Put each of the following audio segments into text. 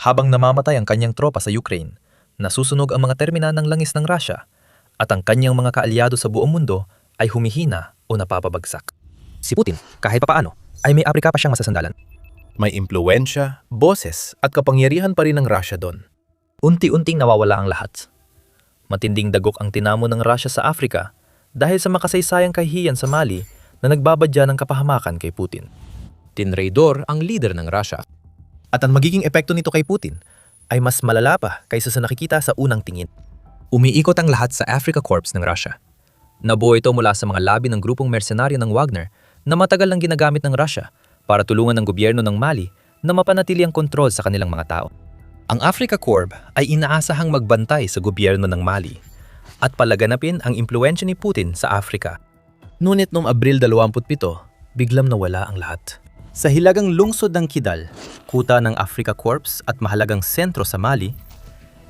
Habang namamatay ang kanyang tropa sa Ukraine, nasusunog ang mga termina ng langis ng Russia at ang kanyang mga kaalyado sa buong mundo ay humihina o napapabagsak. Si Putin, kahit papaano, ay may aprika pa siyang masasandalan. May impluwensya, boses at kapangyarihan pa rin ng Russia doon. Unti-unting nawawala ang lahat. Matinding dagok ang tinamo ng Russia sa Africa dahil sa makasaysayang kahihiyan sa Mali na nagbabadya ng kapahamakan kay Putin. Tinraidor ang leader ng Russia. At ang magiging epekto nito kay Putin ay mas malala pa kaysa sa nakikita sa unang tingin. Umiikot ang lahat sa Africa Corps ng Russia. Nabuo ito mula sa mga labi ng grupong mersenaryo ng Wagner na matagal nang ginagamit ng Russia para tulungan ng gobyerno ng Mali na mapanatili ang kontrol sa kanilang mga tao. Ang Africa Corps ay inaasahang magbantay sa gobyerno ng Mali at palaganapin ang impluwensya ni Putin sa Africa. Ngunit noong Abril 27, biglang nawala ang lahat. Sa hilagang lungsod ng Kidal, kuta ng Africa Corps at mahalagang sentro sa Mali,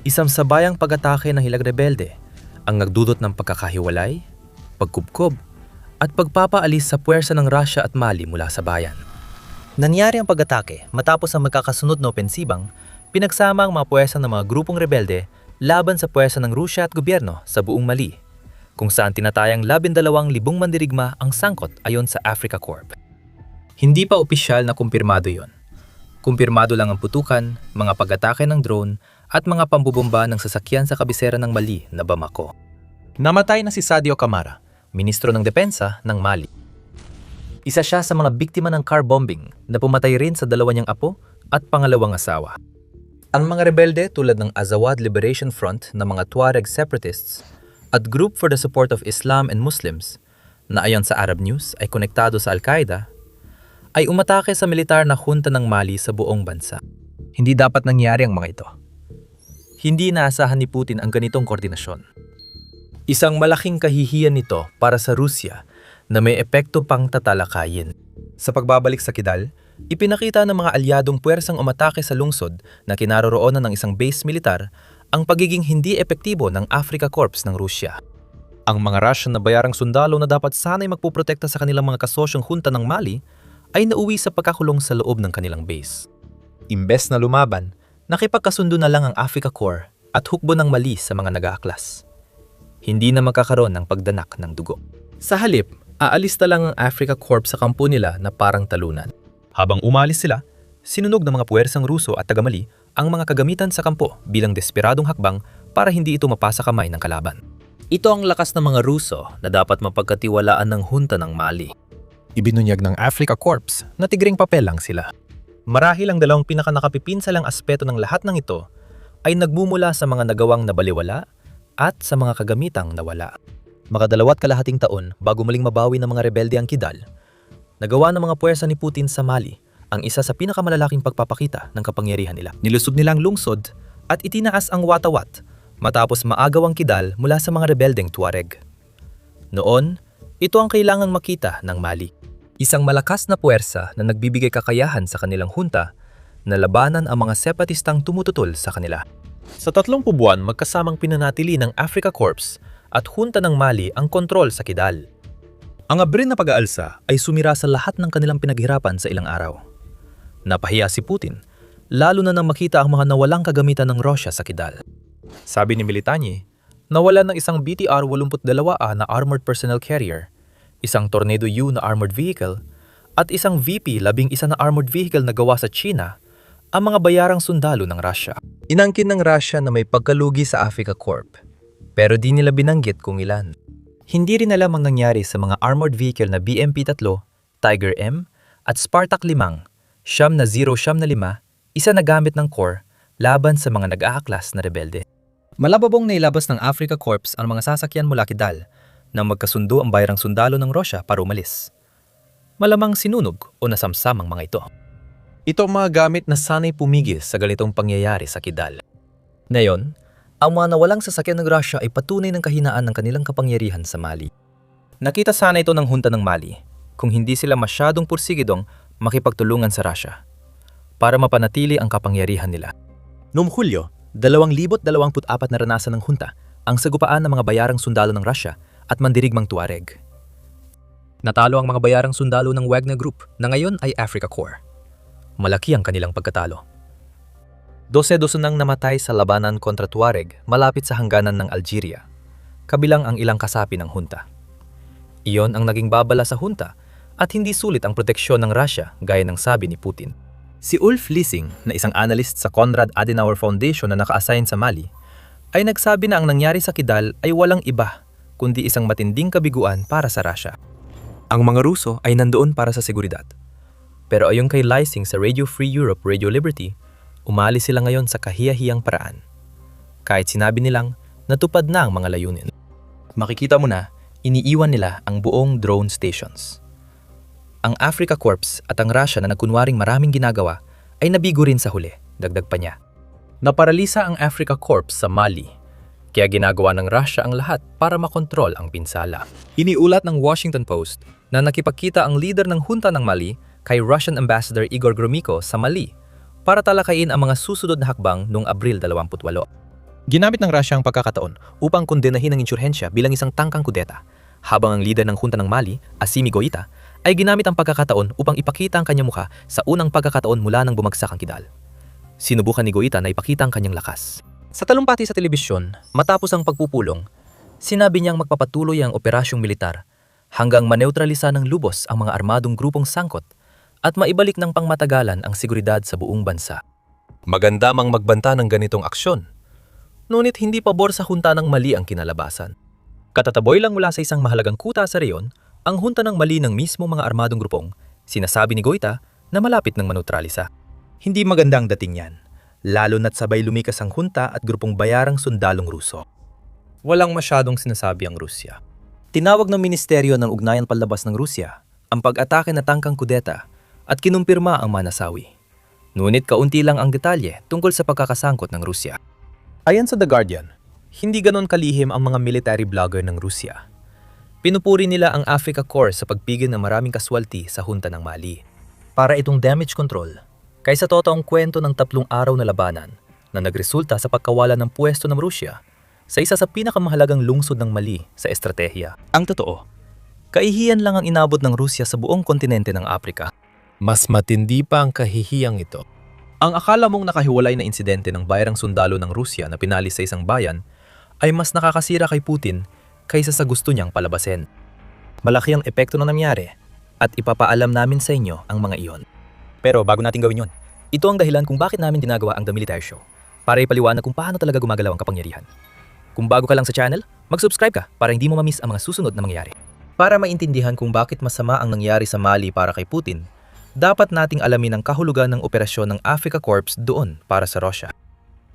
isang sabayang pag-atake ng hilag rebelde ang nagdudot ng pagkakahiwalay, pagkubkob, at pagpapaalis sa puwersa ng Russia at Mali mula sa bayan. Nangyari ang pag-atake matapos ang magkakasunod na opensibang pinagsama ang mga puwersa ng mga grupong rebelde laban sa puwersa ng Russia at gobyerno sa buong Mali, kung saan tinatayang 12,000 mandirigma ang sangkot ayon sa Africa Corps. Hindi pa opisyal na kumpirmado yon. Kumpirmado lang ang putukan, mga pag-atake ng drone at mga pambubomba ng sasakyan sa kabisera ng Mali na Bamako. Namatay na si Sadio Camara, Ministro ng Depensa ng Mali. Isa siya sa mga biktima ng car bombing na pumatay rin sa dalawa niyang apo at pangalawang asawa. Ang mga rebelde tulad ng Azawad Liberation Front na mga Tuareg separatists at Group for the Support of Islam and Muslims na ayon sa Arab News ay konektado sa Al-Qaeda ay umatake sa militar na junta ng Mali sa buong bansa. Hindi dapat nangyari ang mga ito. Hindi inaasahan ni Putin ang ganitong koordinasyon. Isang malaking kahihiyan nito para sa Rusya na may epekto pang tatalakayin. Sa pagbabalik sa Kidal, ipinakita ng mga alyadong puwersang umatake sa lungsod na kinaroroonan ng isang base militar ang pagiging hindi epektibo ng Africa Corps ng Rusya. Ang mga Russian na bayarang sundalo na dapat sanay magpuprotekta sa kanilang mga kasosyong junta ng Mali ay nauwi sa pagkakulong sa loob ng kanilang base. Imbes na lumaban, nakipagkasundo na lang ang Africa Corps at hukbo ng Mali sa mga nag-aaklas. Hindi na magkakaroon ng pagdanak ng dugo. Sa halip, aalis na lang ang Africa Corps sa kampo nila na parang talunan. Habang umalis sila, sinunog ng mga puwersang Ruso at taga-Mali ang mga kagamitan sa kampo bilang desperadong hakbang para hindi ito mapasa kamay ng kalaban. Ito ang lakas ng mga Ruso na dapat mapagkatiwalaan ng hunta ng Mali. Ibinunyag ng Africa Corps na tigring papel lang sila. Marahil ang dalawang pinakanakapipinsalang aspeto ng lahat ng ito ay nagmumula sa mga nagawang nabaliwala at sa mga kagamitang nawala. Makadalawat kalahating taon bago muling mabawi ng mga rebelde ang Kidal, nagawa ng mga puwersa ni Putin sa Mali ang isa sa pinakamalalaking pagpapakita ng kapangyarihan nila. Nilusog nila ang lungsod at itinaas ang Watawat matapos maagaw ang Kidal mula sa mga rebeldeng Tuareg. Noon, ito ang kailangang makita ng Mali. Isang malakas na puwersa na nagbibigay kakayahan sa kanilang hunta na labanan ang mga separatistang tumututol sa kanila. Sa 30 buwan, magkasamang pinanatili ng Africa Corps at hunta ng Mali ang kontrol sa Kidal. Ang abrin na pag-aalsa ay sumira sa lahat ng kanilang pinaghirapan sa ilang araw. Napahiya si Putin, lalo na nang makita ang mga nawalang kagamitan ng Russia sa Kidal. Sabi ni Militany, nawalan ng isang BTR-82A na armored personnel carrier, isang Tornado U na armored vehicle, at isang VP-11 na armored vehicle na gawa sa China ang mga bayarang sundalo ng Russia. Inangkin ng Russia na may pagkalugi sa Africa Corps, pero di nila binanggit kung ilan. Hindi rin alam ang nangyari sa mga armored vehicle na BMP-3, Tiger M, at Spartak 5, Siyam na 0-5, isa na gamit ng Corps laban sa mga nag-aaklas na rebelde. Malababong nailabas ng Africa Corps ang mga sasakyan mula Kidal nang magkasundo ang bayarang sundalo ng Russia para umalis. Malamang sinunog o nasamsam ang mga ito. Ito ang mga gamit na sanay pumigil sa ganitong pangyayari sa Kidal. Ngayon, ang mga nawalang sasakyan ng Russia ay patunay ng kahinaan ng kanilang kapangyarihan sa Mali. Nakita sana ito ng hunta ng Mali kung hindi sila masyadong pursigidong makipagtulungan sa Russia para mapanatili ang kapangyarihan nila. Noong Hulyo, 2024 na ranasan ng hunta ang sagupaan ng mga bayarang sundalo ng Russia at mandirigmang Tuareg. Natalo ang mga bayarang sundalo ng Wagner Group na ngayon ay Africa Corps. Malaki ang kanilang pagkatalo. Dose-dosenang namatay sa labanan kontra Tuareg malapit sa hangganan ng Algeria, kabilang ang ilang kasapi ng hunta. Iyon ang naging babala sa hunta at hindi sulit ang proteksyon ng Russia gaya ng sabi ni Putin. Si Ulf Lissing, na isang analyst sa Konrad Adenauer Foundation na naka-assign sa Mali, ay nagsabi na ang nangyari sa Kidal ay walang iba kundi isang matinding kabiguan para sa Russia. Ang mga Ruso ay nandoon para sa seguridad. Pero ayon kay Lissing sa Radio Free Europe, Radio Liberty, umalis sila ngayon sa kahiyahiyang paraan. Kahit sinabi nilang natupad na ang mga layunin. Makikita mo na, iniiwan nila ang buong drone stations. Ang Africa Corps at ang Russia na nagkunwaring maraming ginagawa ay nabigo rin sa huli, dagdag pa niya. Naparalisa ang Africa Corps sa Mali, kaya ginagawa ng Russia ang lahat para makontrol ang pinsala. Iniulat ng Washington Post na nakipagkita ang leader ng hunta ng Mali kay Russian Ambassador Igor Gromyko sa Mali para talakayin ang mga susunod na hakbang noong Abril 28. Ginamit ng Russia ang pagkakataon upang kondenahin ang insurhensya bilang isang tangkang kudeta, habang ang leader ng hunta ng Mali, Assimi Goïta, ay ginamit ang pagkakataon upang ipakita ang kanyang mukha sa unang pagkakataon mula nang bumagsak ang Kidal. Sinubukan ni Goïta na ipakita ang kanyang lakas. Sa talumpati sa telebisyon, matapos ang pagpupulong, sinabi niyang magpapatuloy ang operasyong militar hanggang maneutralisa ng lubos ang mga armadong grupong sangkot at maibalik ng pangmatagalan ang seguridad sa buong bansa. Maganda mang magbanta ng ganitong aksyon, ngunit hindi pabor sa hunta ng Mali ang kinalabasan. Katataboy lang mula sa isang mahalagang kuta sa reyon, ang hunta ng Mali ng mismo mga armadong grupong, sinasabi ni Goïta na malapit ng maneutralisa. Hindi maganda ang dating yan, lalo na't sabay lumikas ang hunta at grupong bayarang sundalong Ruso. Walang masyadong sinasabi ang Rusya. Tinawag ng Ministeryo ng Ugnayan Palabas ng Rusya ang pag-atake na tangkang kudeta at kinumpirma ang manasawi. Ngunit kaunti lang ang detalye tungkol sa pagkakasangkot ng Rusya. Ayon sa The Guardian, hindi ganon kalihim ang mga military blogger ng Rusya. Pinupuri nila ang Africa Corps sa pagpigil ng maraming kaswalti sa hunta ng Mali. Para itong damage control, kaysa totoong kwento ng 3 araw na labanan na nagresulta sa pagkawala ng pwesto ng Rusya sa isa sa pinakamahalagang lungsod ng Mali sa estratehiya. Ang totoo, kaihiyan lang ang inabot ng Rusya sa buong kontinente ng Afrika. Mas matindi pa ang kahihiyang ito. Ang akala mong nakahiwalay na insidente ng bayarang sundalo ng Rusya na pinalis sa isang bayan ay mas nakakasira kay Putin kaysa sa gusto niyang palabasin. Malaki ang epekto na nangyari at ipapaalam namin sa inyo ang mga iyon. Pero bago natin gawin yon, ito ang dahilan kung bakit namin ginagawa ang The Military Show, para ipaliwanag kung paano talaga gumagalaw ang kapangyarihan. Kung bago ka lang sa channel, mag-subscribe ka para hindi mo mamiss ang mga susunod na mangyayari. Para maintindihan kung bakit masama ang nangyari sa Mali para kay Putin, dapat nating alamin ang kahulugan ng operasyon ng Africa Corps doon para sa Russia.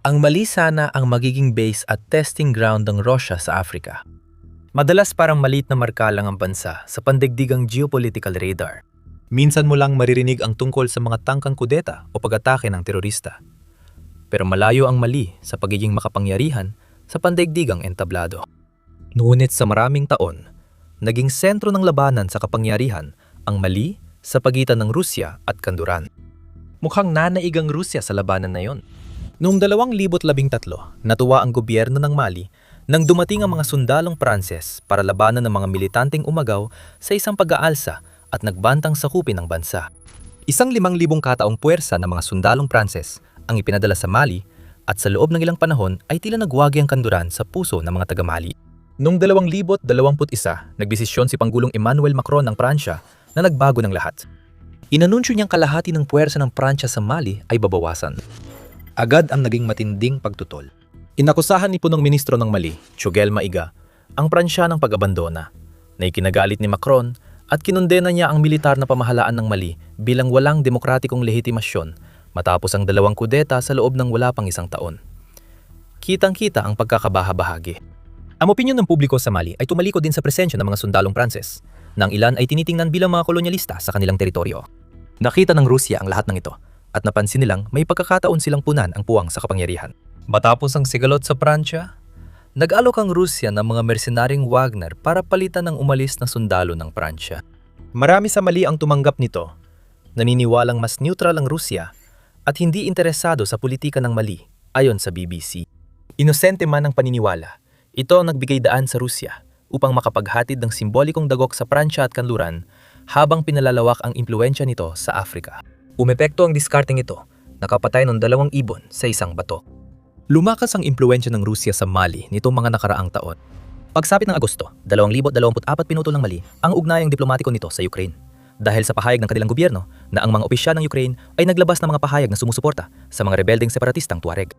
Ang Mali sana ang magiging base at testing ground ng Russia sa Africa. Madalas parang maliit na marka lang ang bansa sa pandigdigang geopolitical radar. Minsan mo lang maririnig ang tungkol sa mga tangkang kudeta o pag-atake ng terorista. Pero malayo ang Mali sa pagiging makapangyarihan sa pandaigdigang entablado. Ngunit sa maraming taon, naging sentro ng labanan sa kapangyarihan ang Mali sa pagitan ng Rusya at Kanduran. Mukhang nanaig ang Rusya sa labanan na yon. Noong 2013, natuwa ang gobyerno ng Mali nang dumating ang mga sundalong Pranses para labanan ng mga militanteng umagaw sa isang pag-aalsa at nagbantang sakupin ng bansa. Isang 5,000 kataong puwersa ng mga sundalong Pranses ang ipinadala sa Mali at sa loob ng ilang panahon ay tila nagwagi ang Kanduran sa puso ng mga taga-Mali. Noong 2021, nagdesisyon si Pangulong Emmanuel Macron ng Pransya na nagbago ng lahat. Inanunsyo niyang kalahati ng puwersa ng Pransya sa Mali ay babawasan. Agad ang naging matinding pagtutol. Inakusahan ni punong ministro ng Mali, Choguel Maiga, ang Pransya ng pag-abandona, na ikinagalit ni Macron at kinundena niya ang militar na pamahalaan ng Mali bilang walang demokratikong lehitimasyon matapos ang 2 kudeta sa loob ng wala pang 1 taon. Kitang-kita ang pagkakabaha-bahagi. Ang opinyon ng publiko sa Mali ay tumalikod din sa presensya ng mga sundalong Pranses, na ang ilan ay tinitingnan bilang mga kolonyalista sa kanilang teritoryo. Nakita ng Rusya ang lahat ng ito at napansin nilang may pagkakataon silang punan ang puwang sa kapangyarihan. Matapos ang sigalot sa Pransya, nag-alok ang Rusya ng mga mercenaryong Wagner para palitan ng umalis na sundalo ng Pransya. Marami sa Mali ang tumanggap nito, naniniwalang mas neutral ang Rusya at hindi interesado sa politika ng Mali ayon sa BBC. Inosente man ang paniniwala, ito ang nagbigay daan sa Rusya upang makapaghatid ng simbolikong dagok sa Pransya at Kanluran habang pinalalawak ang impluwensya nito sa Afrika. Umepekto ang diskarteng ito nakapatay ng 2 ibon sa isang bato. Lumakas ang impluensya ng Rusya sa Mali nitong mga nakaraang taon. Pagsapit ng Agosto, 2024 pinutol ng Mali ang ugnayang diplomatiko nito sa Ukraine. Dahil sa pahayag ng kanilang gobyerno na ang mga opisyal ng Ukraine ay naglabas ng mga pahayag na sumusuporta sa mga rebeldeng separatistang Tuareg.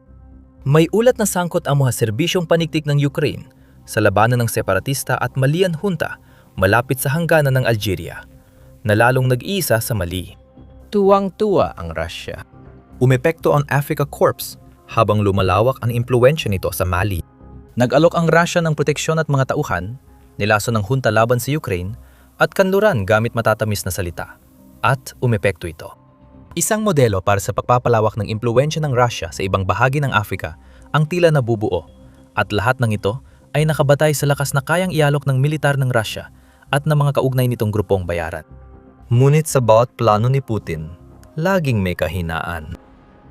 May ulat na sangkot ang mga serbisyong paniktik ng Ukraine sa labanan ng separatista at Malian junta malapit sa hangganan ng Algeria, na lalong nag-iisa sa Mali. Tuwang-tuwa ang Russia. Umepekto ang Africa Corps habang lumalawak ang impluensya nito sa Mali. Nag-alok ang Russia ng proteksyon at mga tauhan, nilaso ng junta laban sa Ukraine at kanluran gamit matatamis na salita. At umepekto ito. Isang modelo para sa pagpapalawak ng impluensya ng Russia sa ibang bahagi ng Africa ang tila nabubuo, at lahat ng ito ay nakabatay sa lakas na kayang ialok ng militar ng Russia at ng mga kaugnay nitong grupong bayaran. Ngunit sa bawat plano ni Putin, laging may kahinaan.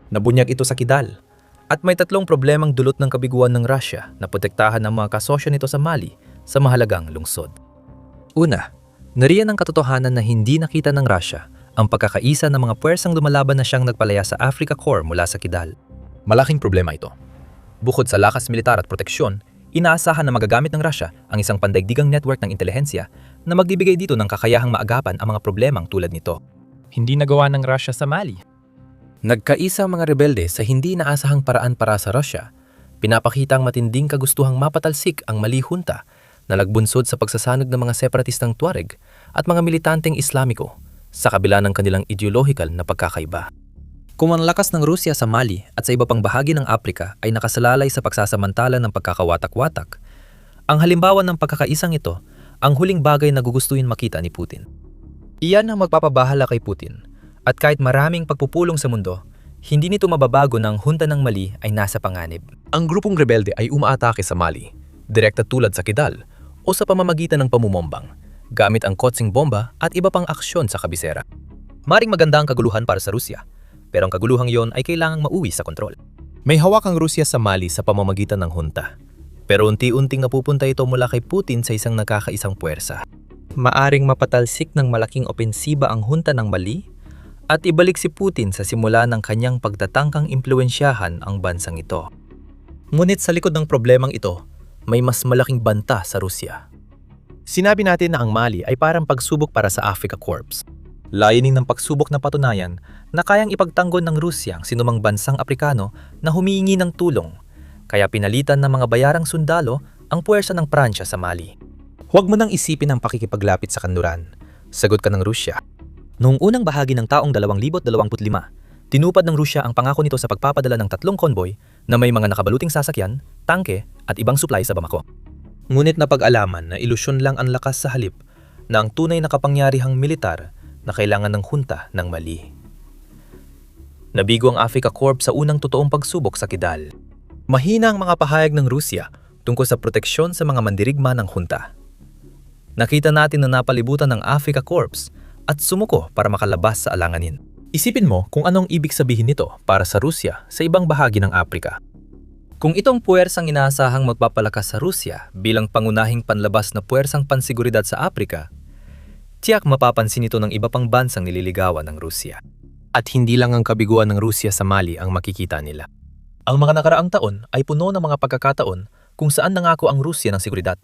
Nabunyag ito sa Kidal, at may 3 problemang dulot ng kabiguan ng Russia na protektahan ng mga kasosyo nito sa Mali sa mahalagang lungsod. Una, nariyan ang katotohanan na hindi nakita ng Russia ang pagkakaisa ng mga puwersang lumalaban na siyang nagpalaya sa Africa Corps mula sa Kidal. Malaking problema ito. Bukod sa lakas militar at proteksyon, inaasahan na magagamit ng Russia ang isang pandaigdigang network ng intelihensya na magbibigay dito ng kakayahang maagapan ang mga problemang tulad nito. Hindi nagawa ng Russia sa Mali. Nagkaisa ang mga rebelde sa hindi inaasahang paraan para sa Russia, pinapakita ang matinding kagustuhang mapatalsik ang Mali junta na nagbunsod sa pagsasanag ng mga separatistang Tuareg at mga militanteng Islamiko sa kabila ng kanilang ideolohikal na pagkakaiba. Kung ang lakas ng Rusya sa Mali at sa iba pang bahagi ng Afrika ay nakasalalay sa pagsasamantala ng pagkakawatak-watak, ang halimbawa ng pagkakaisang ito ang huling bagay na gugustuhin makita ni Putin. Iyan ang magpapabahala kay Putin, at kahit maraming pagpupulong sa mundo, hindi nito mababago na ang junta ng Mali ay nasa panganib. Ang grupong rebelde ay umaatake sa Mali, direkta tulad sa Kidal o sa pamamagitan ng pamumombang, gamit ang kotseng bomba at iba pang aksyon sa kabisera. Maring maganda ang kaguluhan para sa Rusya, pero ang kaguluhang yon ay kailangang mauwi sa kontrol. May hawak ang Rusya sa Mali sa pamamagitan ng junta, pero unti-unting napupunta ito mula kay Putin sa isang nakakaisang puwersa. Maaring mapatalsik ng malaking opensiba ang junta ng Mali at ibalik si Putin sa simula ng kanyang pagtatangkang impluensyahan ang bansang ito. Ngunit sa likod ng problemang ito, may mas malaking banta sa Rusya. Sinabi natin na ang Mali ay parang pagsubok para sa Africa Corps. Layunin ng pagsubok na patunayan na kayang ipagtanggol ng Rusya ang sinumang bansang Aprikano na humihingi ng tulong, kaya pinalitan ng mga bayarang sundalo ang puwersa ng Pransya sa Mali. Huwag mo nang isipin ang pakikipaglapit sa kanluran, sagot ka ng Rusya. Noong unang bahagi ng taong 2025, tinupad ng Rusya ang pangako nito sa pagpapadala ng 3 konboy na may mga nakabaluting sasakyan, tangke at ibang supply sa Bamako. Ngunit napag-alaman na ilusyon lang ang lakas sa halip na ang tunay na kapangyarihang militar na kailangan ng junta ng Mali. Nabigo ang Africa Corps sa unang totoong pagsubok sa Kidal. Mahina ang mga pahayag ng Rusya tungkol sa proteksyon sa mga mandirigma ng junta. Nakita natin na napalibutan ng Africa Corps at sumuko para makalabas sa alanganin. Isipin mo kung anong ibig sabihin nito para sa Rusya sa ibang bahagi ng Afrika. Kung itong puwersang inaasahang magpapalakas sa Rusya bilang pangunahing panlabas na puwersang pansiguridad sa Afrika, tiyak mapapansin ito ng iba pang bansang nililigawan ng Rusya. At hindi lang ang kabiguan ng Rusya sa Mali ang makikita nila. Ang mga nakaraang taon ay puno ng mga pagkakataon kung saan nangako ang Rusya ng seguridad.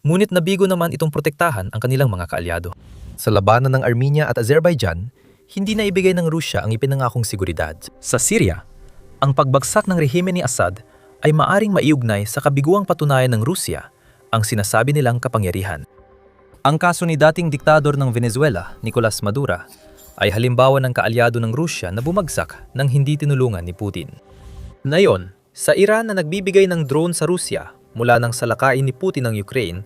Ngunit nabigo naman itong protektahan ang kanilang mga kaalyado. Sa labanan ng Armenia at Azerbaijan, hindi na ibigay ng Rusya ang ipinangakong seguridad. Sa Syria, ang pagbagsak ng rehimen ni Assad ay maaring maiugnay sa kabiguang patunayan ng Rusya ang sinasabi nilang kapangyarihan. Ang kaso ni dating diktador ng Venezuela, Nicolas Maduro, ay halimbawa ng kaalyado ng Rusya na bumagsak nang hindi tinulungan ni Putin. Ngayon, sa Iran na nagbibigay ng drone sa Rusya mula nang salakain ni Putin ng Ukraine,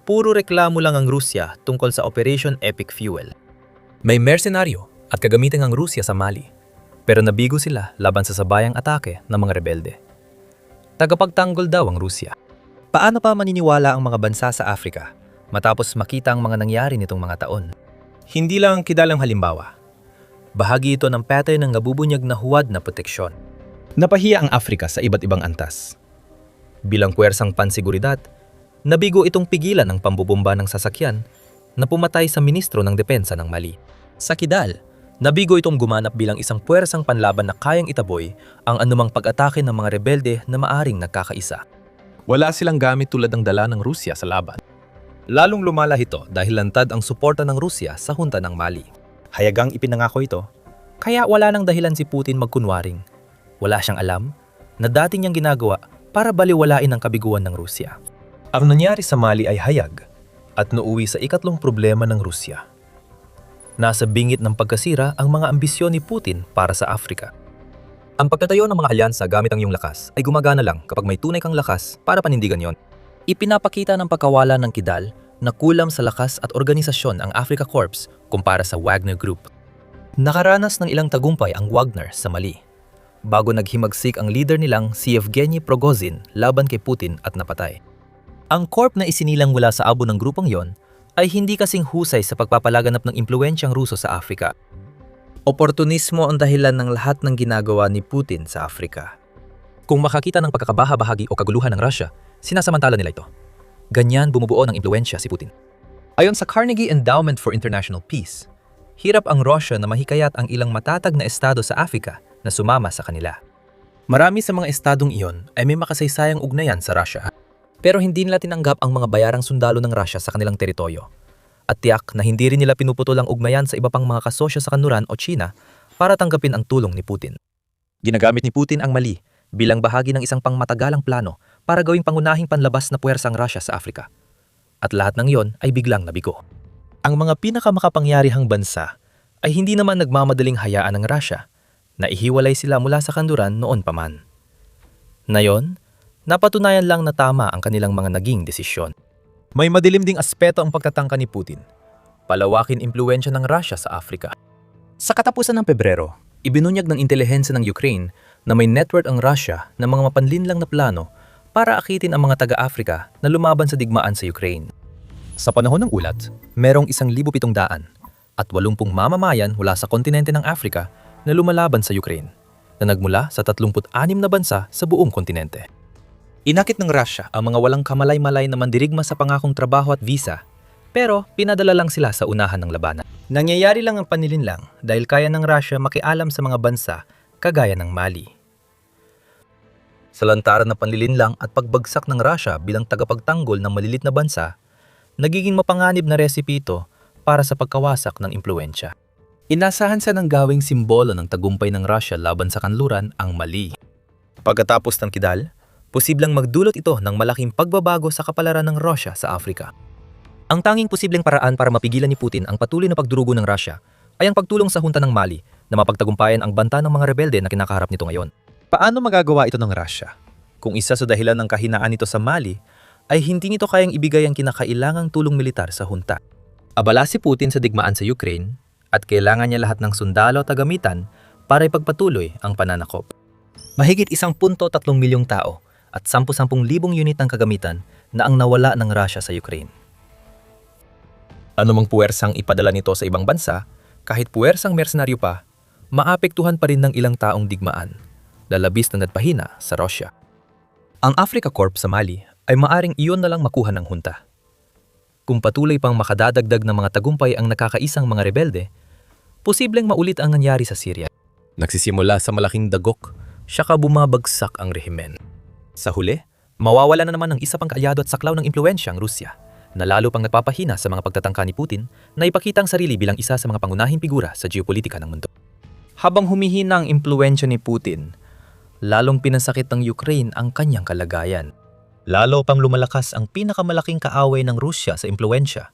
puro reklamo lang ang Rusya tungkol sa Operation Epic Fuel. May mersenaryo at kagamitan ang Rusya sa Mali, pero nabigo sila laban sa sabayang atake ng mga rebelde. Tagapagtanggol daw ang Rusya. Paano pa maniniwala ang mga bansa sa Afrika matapos makita ang mga nangyari nitong mga taon? Hindi lang ang Kidal ang halimbawa. Bahagi ito ng pattern ng nabubunyag na huwad na proteksyon. Napahiya ang Afrika sa iba't ibang antas. Bilang puwersang pansiguridad, nabigo itong pigilan ang pambubomba ng sasakyan na pumatay sa ministro ng depensa ng Mali. Sa Kidal, Nabigo itong gumanap bilang isang puwersang panlaban na kayang itaboy ang anumang pag-atake ng mga rebelde na maaring nagkakaisa. Wala silang gamit tulad ng dala ng Rusya sa laban. Lalong lumalah ito dahil lantad ang suporta ng Rusya sa hunta ng Mali. Hayagang ipinangako ito. Kaya wala nang dahilan si Putin magkunwaring. Wala siyang alam na dati niyang ginagawa para baliwalain ang kabiguan ng Rusya. Ang nangyari sa Mali ay hayag at nauwi sa ikatlong problema ng Rusya. Nasa bingit ng pagkasira ang mga ambisyon ni Putin para sa Afrika. Ang pagtatayo ng mga alyansa gamit ang iyong lakas ay gumagana lang kapag may tunay kang lakas para panindigan yon. Ipinapakita ng pagkawala ng Kidal na kulam sa lakas at organisasyon ang Africa Corps kumpara sa Wagner Group. Nakaranas ng ilang tagumpay ang Wagner sa Mali, bago naghimagsik ang leader nilang si Yevgeny Prigozhin laban kay Putin at napatay. Ang corp na isinilang mula sa abo ng grupong yon ay hindi kasing husay sa pagpapalaganap ng impluwensyang Ruso sa Afrika. Oportunismo ang dahilan ng lahat ng ginagawa ni Putin sa Afrika. Kung makakita ng pagkakabaha-bahagi o kaguluhan ng Russia, sinasamantala nila ito. Ganyan bumubuo ng impluwensya si Putin. Ayon sa Carnegie Endowment for International Peace, hirap ang Russia na mahikayat ang ilang matatag na estado sa Afrika na sumama sa kanila. Marami sa mga estadong iyon ay may makasaysayang ugnayan sa Russia, pero hindi nila tinanggap ang mga bayarang sundalo ng Russia sa kanilang teritoryo. At tiyak na hindi rin nila pinuputol ang ugnayan sa iba pang mga kasosyo sa kanluran o China para tanggapin ang tulong ni Putin. Ginagamit ni Putin ang Mali bilang bahagi ng isang pangmatagalang plano para gawing pangunahing panlabas na puwersang Russia sa Afrika. At lahat ng iyon ay biglang nabigo. Ang mga pinakamakapangyarihang bansa ay hindi naman nagmamadaling hayaan ng Russia na ihiwalay sila mula sa kanluran noon pa man. Ngayon, napatunayan lang na tama ang kanilang mga naging desisyon. May madilim ding aspeto ang pagtatangka ni Putin. Palawakin impluwensya ng Russia sa Afrika. Sa katapusan ng Pebrero, ibinunyag ng intelihensya ng Ukraine na may network ang Russia ng mga mapanlinlang na plano para akitin ang mga taga-Afrika na lumaban sa digmaan sa Ukraine. Sa panahon ng ulat, merong 1,700 at 80 mamamayan mula sa kontinente ng Afrika na lumalaban sa Ukraine, na nagmula sa 36 na bansa sa buong kontinente. Inakit ng Russia ang mga walang kamalay-malay na mandirigma sa pangakong trabaho at visa, pero pinadala lang sila sa unahan ng labanan. Nangyayari lang ang panilinlang dahil kaya ng Russia makialam sa mga bansa kagaya ng Mali. Sa lantaran ng panlilinlang at pagbagsak ng Russia bilang tagapagtanggol ng malilit na bansa, nagiging mapanganib na resipe ito para sa pagkawasak ng impluwensya. Inasahan sa ng gawing simbolo ng tagumpay ng Russia laban sa kanluran ang Mali. Pagkatapos ng Kidal, posibleng magdulot ito ng malaking pagbabago sa kapalaran ng Russia sa Afrika. Ang tanging posibleng paraan para mapigilan ni Putin ang patuloy na pagdurugo ng Russia ay ang pagtulong sa hunta ng Mali na mapagtagumpayan ang banta ng mga rebelde na kinakaharap nito ngayon. Paano magagawa ito ng Russia? Kung isa sa dahilan ng kahinaan nito sa Mali ay hindi nito kayang ibigay ang kinakailangang tulong militar sa hunta. Abala si Putin sa digmaan sa Ukraine at kailangan niya lahat ng sundalo at gamitan para ipagpatuloy ang pananakop. Mahigit 1.3 milyong tao at 10,000 unit ng kagamitan na ang nawala ng Russia sa Ukraine. Anumang puwersang ipadala nito sa ibang bansa, kahit puwersang mersenaryo pa, maapektuhan pa rin ng ilang taong digmaan, lalabis na nagpahina sa Russia. Ang Africa Corps sa Mali ay maaring iyon na lang makuha ng hunta. Kung patuloy pang makadadagdag ng mga tagumpay ang nakakaisang mga rebelde, posibleng maulit ang nangyari sa Syria. Nagsisimula sa malaking dagok, saka bumabagsak ang rehimen. Sa huli, mawawala na naman ng isa pang kaalyado at saklaw ng impluwensya ang Rusya, na lalo pang nagpapahina sa mga pagtatangka ni Putin na ipakita ang sarili bilang isa sa mga pangunahing figura sa geopolitika ng mundo. Habang humihina ang impluwensya ni Putin, lalong pinasakit ng Ukraine ang kanyang kalagayan. Lalo pang lumalakas ang pinakamalaking kaaway ng Rusya sa impluwensya.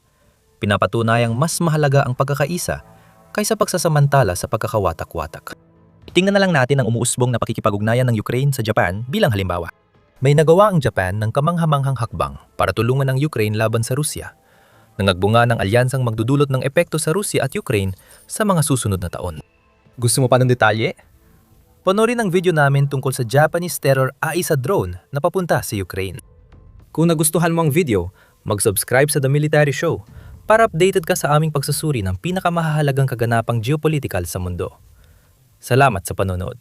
Pinapatunayang mas mahalaga ang pagkakaisa kaysa pagsasamantala sa pagkakawatak-watak. Tingnan na lang natin ang umuusbong na pakikipag-ugnayan ng Ukraine sa Japan bilang halimbawa. May nagawa ang Japan ng kamanghamanghang hakbang para tulungan ang Ukraine laban sa Rusya, na nagbunga ng alyansang magdudulot ng epekto sa Rusya at Ukraine sa mga susunod na taon. Gusto mo pa ng detalye? Panoorin ang video namin tungkol sa Japanese terror AISA drone na papunta sa Ukraine. Kung nagustuhan mo ang video, mag-subscribe sa The Military Show para updated ka sa aming pagsusuri ng pinakamahalagang kaganapang geopolitical sa mundo. Salamat sa panonood.